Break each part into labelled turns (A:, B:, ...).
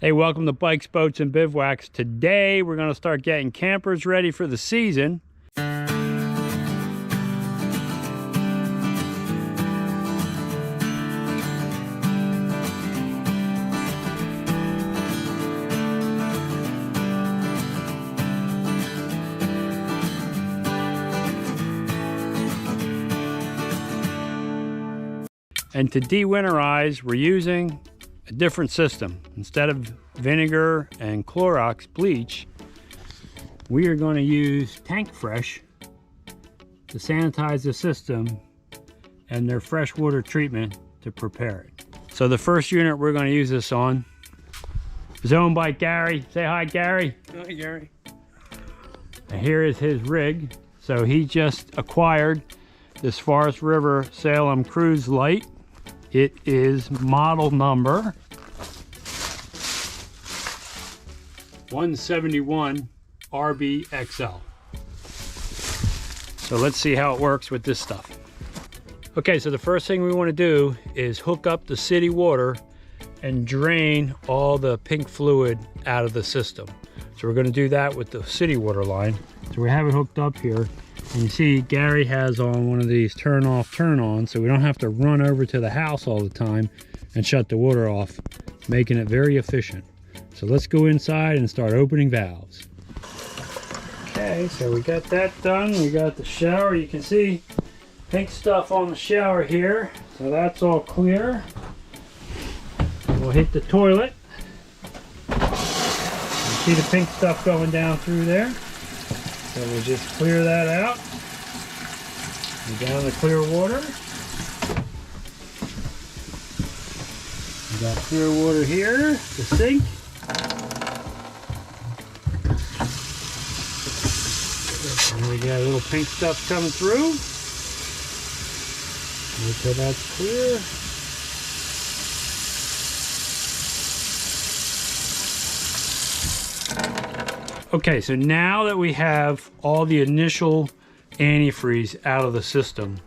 A: Hey, welcome to Bikes, Boats, and Bivouacs. Today we're going to start getting campers ready for the season. And to de-winterize, we're using a different system. Instead of vinegar and Clorox bleach, we are going to use Tank Fresh to sanitize the system and their freshwater treatment to prepare it. So the first unit we're going to use this on is owned by Gary. Say hi, Gary.
B: Hi, Gary.
A: And here is his rig. So he just acquired this Forest River Salem Cruise Lite. It is model number 171 RBXL. So let's see how it works with this stuff. Okay, so the first thing we want to do is hook up the city water and drain all the pink fluid out of the system. So we're going to do that with the city water line. So we have it hooked up here. And you see Gary has on one of these turn off, turn on, so we don't have to run over to the house all the time and shut the water off, making it very efficient. So let's go inside and start opening valves. Okay, so we got that done. We got the shower. You can see pink stuff on the shower here. So that's all clear. We'll hit the toilet. You see the pink stuff going down through there. So we'll just clear that out. And down the clear water. We got clear water here, the sink. And we got a little pink stuff coming through. Make sure that's clear. Okay, so now that we have all the initial antifreeze out of the system,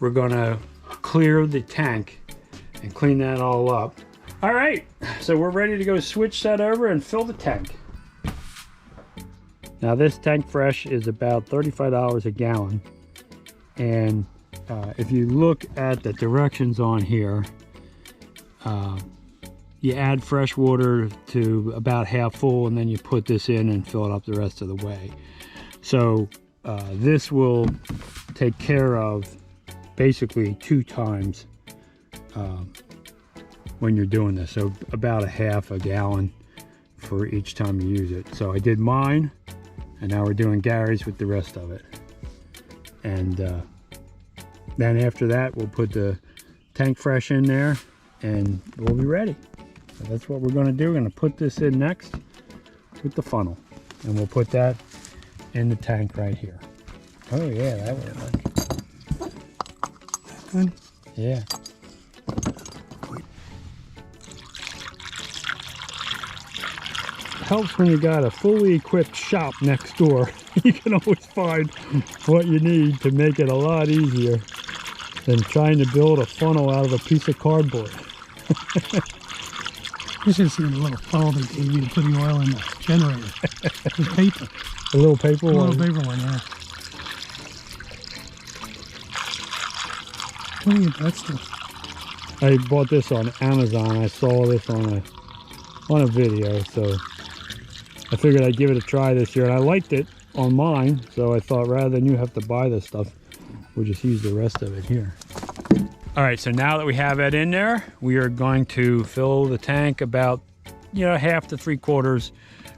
A: we're gonna clear the tank and clean that all up. All right, so we're ready to go switch that over and fill the tank. Now this Tank Fresh is about $35 a gallon. And if you look at the directions on here, you add fresh water to about half full, and then you put this in and fill it up the rest of the way. So this will take care of basically 2 times when you're doing this. So about a half a gallon for each time you use it. So I did mine, and now we're doing Gary's with the rest of it. And then after that, we'll put the Tank Fresh in there and we'll be ready. So that's what we're going to do. We're going to put this in next with the funnel, and we'll put that in the tank right here. Oh yeah, that works. Good. Yeah. It helps when you got a fully equipped shop next door. You can always find what you need to make it a lot easier than trying to build a funnel out of a piece of cardboard.
B: You should see the little funnel they gave you to put the oil in the generator. With paper.
A: A little paper one?
B: A little paper one, yeah. What do you get that stuff?
A: I bought this on Amazon. I saw this on a video, so I figured I'd give it a try this year. And I liked it on mine, so I thought rather than you have to buy this stuff, we'll just use the rest of it here. All right, so now that we have it in there, we are going to fill the tank about, half to 3/4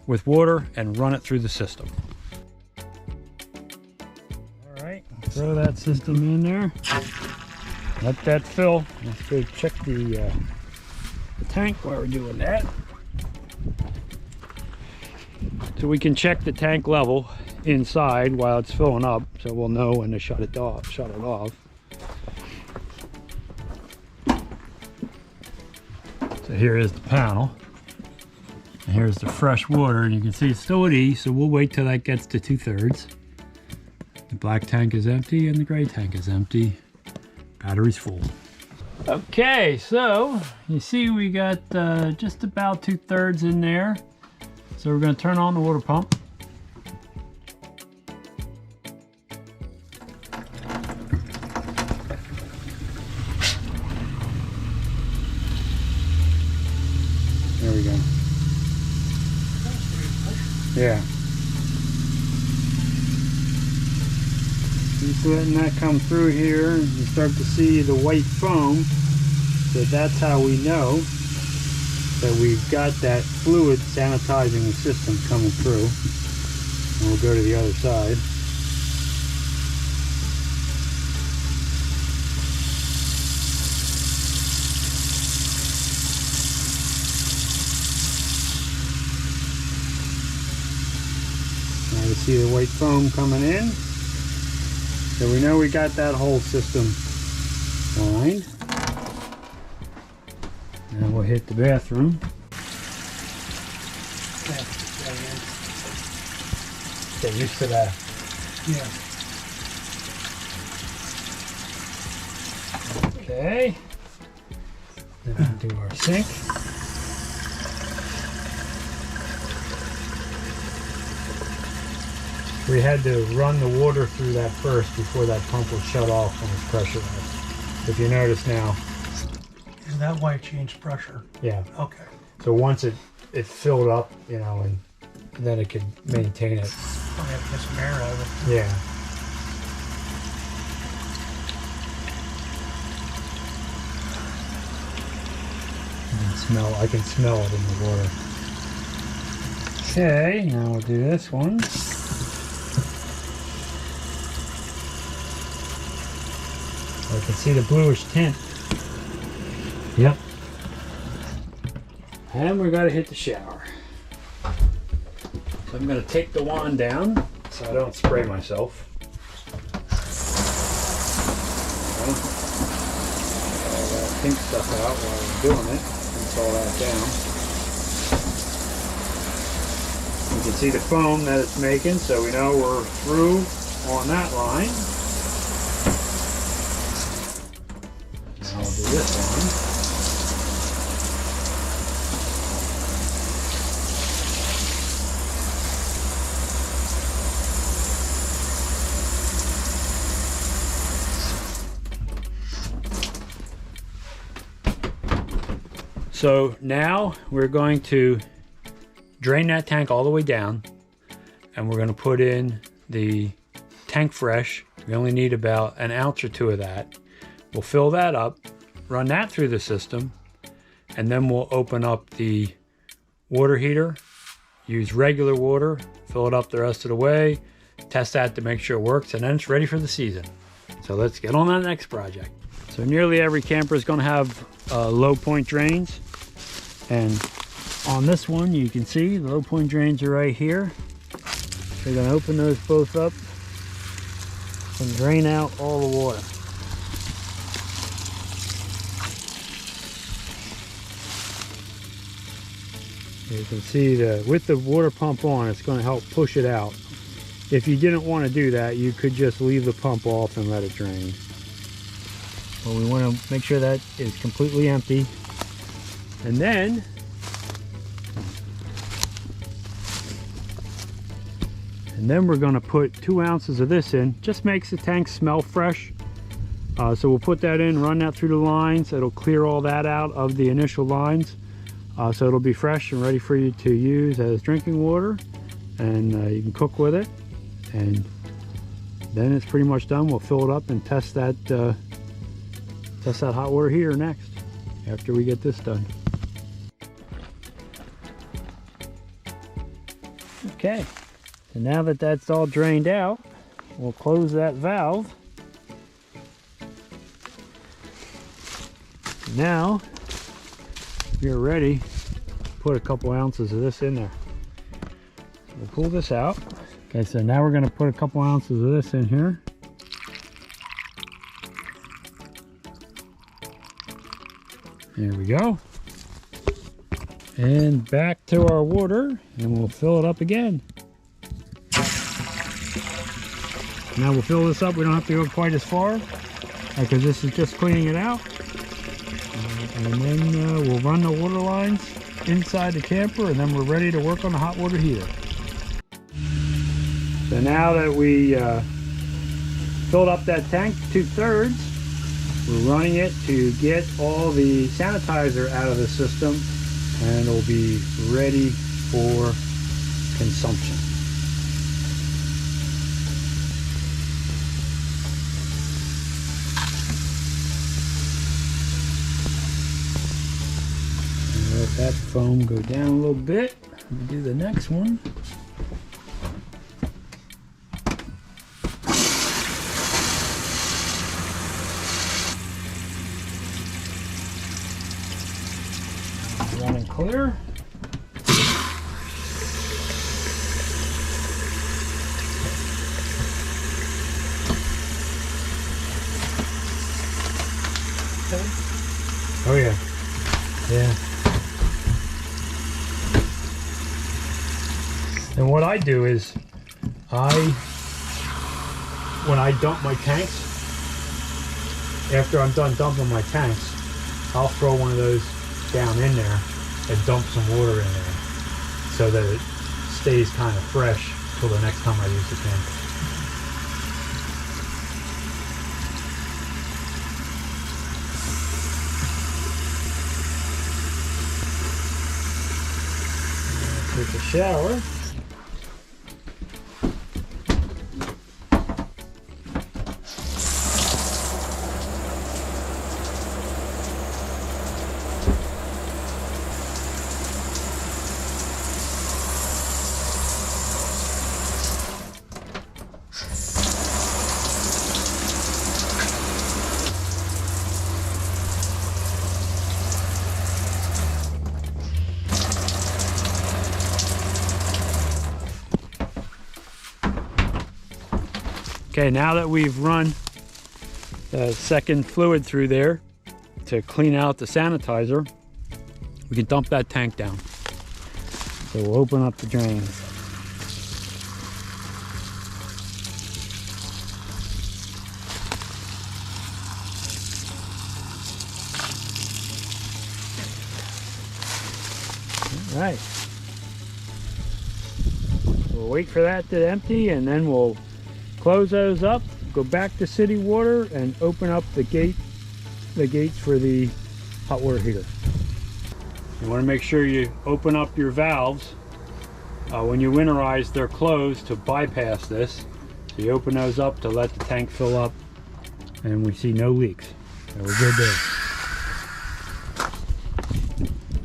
A: with water and run it through the system. All right, throw that system in there. Let that fill. Let's go check the tank while we're doing that. So we can check the tank level inside while it's filling up, so we'll know when to shut it off. So here is the panel, and here's the fresh water, and you can see it's still at E, so we'll wait till that gets to 2/3. The black tank is empty and the gray tank is empty. Battery's full. Okay, so you see we got just about 2/3 in there. So we're going to turn on the water pump. There we go. Yeah. Just letting that come through here, and you start to see the white foam. So that's how we know that we've got that fluid sanitizing the system coming through. And we'll go to the other side. Now you see the white foam coming in. So we know we got that whole system lined. And we'll hit the bathroom. Get used to that.
B: Yeah.
A: Okay. Then we'll do our sink. We had to run the water through that first before that pump would shut off when it's pressurized. If you notice now.
B: Is that why it changed pressure?
A: Yeah.
B: Okay.
A: So once it filled up, you know, and then it could maintain it.
B: Probably have to get some air out of it.
A: Yeah. I can smell it in the water. Okay, now we'll do this one. I can see the bluish tint. Yep. And we gotta hit the shower. So I'm gonna take the wand down so I don't spray myself. All that pink stuff out while I'm doing it. Rinse all that down. You can see the foam that it's making, so we know we're through on that line. Now I'll do this one. So now we're going to drain that tank all the way down, and we're going to put in the tank fresh. We only need about an ounce or two of that. We'll fill that up, run that through the system, and then we'll open up the water heater, use regular water, fill it up the rest of the way, test that to make sure it works, and then it's ready for the season. So let's get on that next project. So nearly every camper is going to have low point drains. And on this one, you can see the low point drains are right here. We're going to open those both up and drain out all the water. You can see with the water pump on, it's going to help push it out. If you didn't want to do that, you could just leave the pump off and let it drain. But we want to make sure that is completely empty. And then we're going to put 2 ounces of this in. Just makes the tank smell fresh. So we'll put that in, run that through the lines. It'll clear all that out of the initial lines. So it'll be fresh and ready for you to use as drinking water. And you can cook with it. And then it's pretty much done. We'll fill it up and test that hot water heater next, after we get this done. Okay, so now that that's all drained out, we'll close that valve. Now you're ready to put a couple ounces of this in there. We'll pull this out. Okay, so now we're going to put a couple ounces of this in here. There we go. And back to our water, and we'll fill it up again. Now we'll fill this up. We don't have to go quite as far because this is just cleaning it out. And then we'll run the water lines inside the camper, and then we're ready to work on the hot water heater. So now that we filled up that tank 2/3, we're running it to get all the sanitizer out of the system, and it'll be ready for consumption. And let that foam go down a little bit. We'll do the next one. Running clear. Okay. Oh yeah. Yeah. And what I do is when I dump my tanks, after I'm done dumping my tanks, I'll throw one of those down in there and dump some water in there so that it stays kind of fresh till the next time I use the tank. Take a shower. Okay, now that we've run the second fluid through there to clean out the sanitizer, we can dump that tank down. So we'll open up the drains. All right. We'll wait for that to empty, and then we'll close those up, go back to city water, and open up the gates for the hot water heater. You want to make sure you open up your valves. When you winterize, they're closed to bypass this. So you open those up to let the tank fill up, and we see no leaks. So we're good there.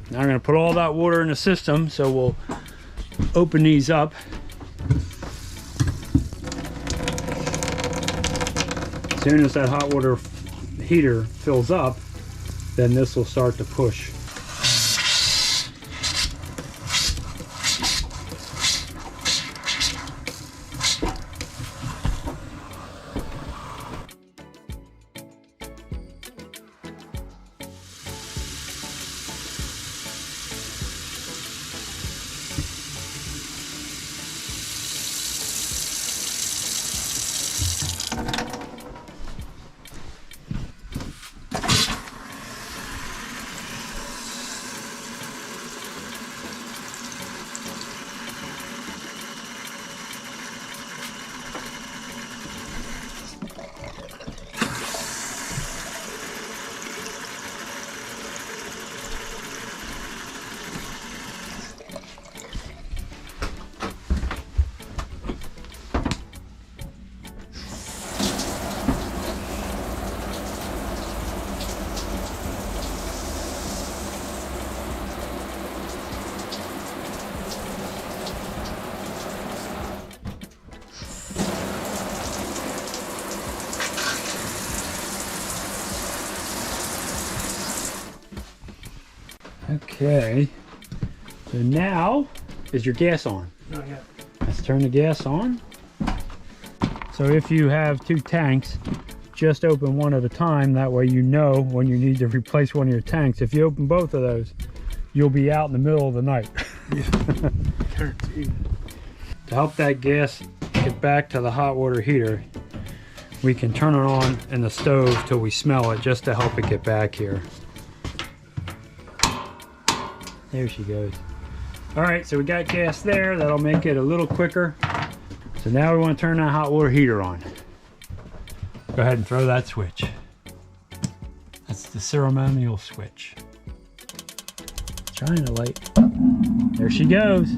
A: Now I'm going to put all that water in the system, so we'll open these up. As soon as that hot water heater fills up, then this will start to push. Okay, so now is your gas on?
B: Not yet.
A: Let's turn the gas on. So if you have two tanks, just open one at a time. That way you know when you need to replace one of your tanks. If you open both of those, you'll be out in the middle of the night.
B: Yeah. Guaranteed.
A: To help that gas get back to the hot water heater, we can turn it on in the stove till we smell it, just to help it get back here. There she goes. All right, so we got gas there. That'll make it a little quicker. So now we want to turn that hot water heater on. Go ahead and throw that switch. That's the ceremonial switch. Trying to light. There she goes.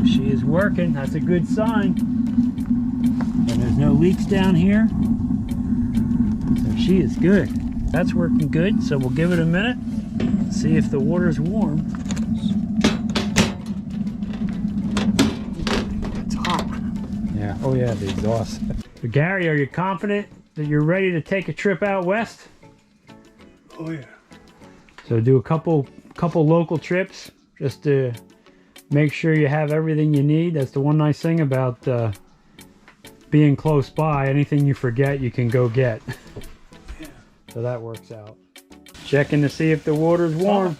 A: She is working. That's a good sign. And there's no leaks down here. So she is good. That's working good. So we'll give it a minute. See if the water's warm.
B: It's hot.
A: Yeah. Oh yeah, the exhaust. So Gary, are you confident that you're ready to take a trip out west?
B: Oh yeah.
A: So do a couple local trips just to make sure you have everything you need. That's the one nice thing about being close by. Anything you forget, you can go get.
B: Yeah.
A: So that works out. Checking to see if the water's warm.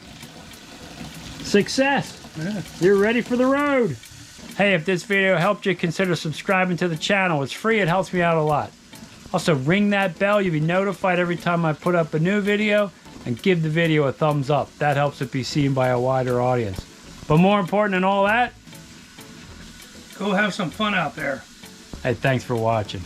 A: Success!
B: Yeah.
A: You're ready for the road. Hey, if this video helped you, consider subscribing to the channel. It's free, it helps me out a lot. Also, ring that bell. You'll be notified every time I put up a new video, and give the video a thumbs up. That helps it be seen by a wider audience. But more important than all that,
B: Go have some fun out there.
A: hey, thanks for watching.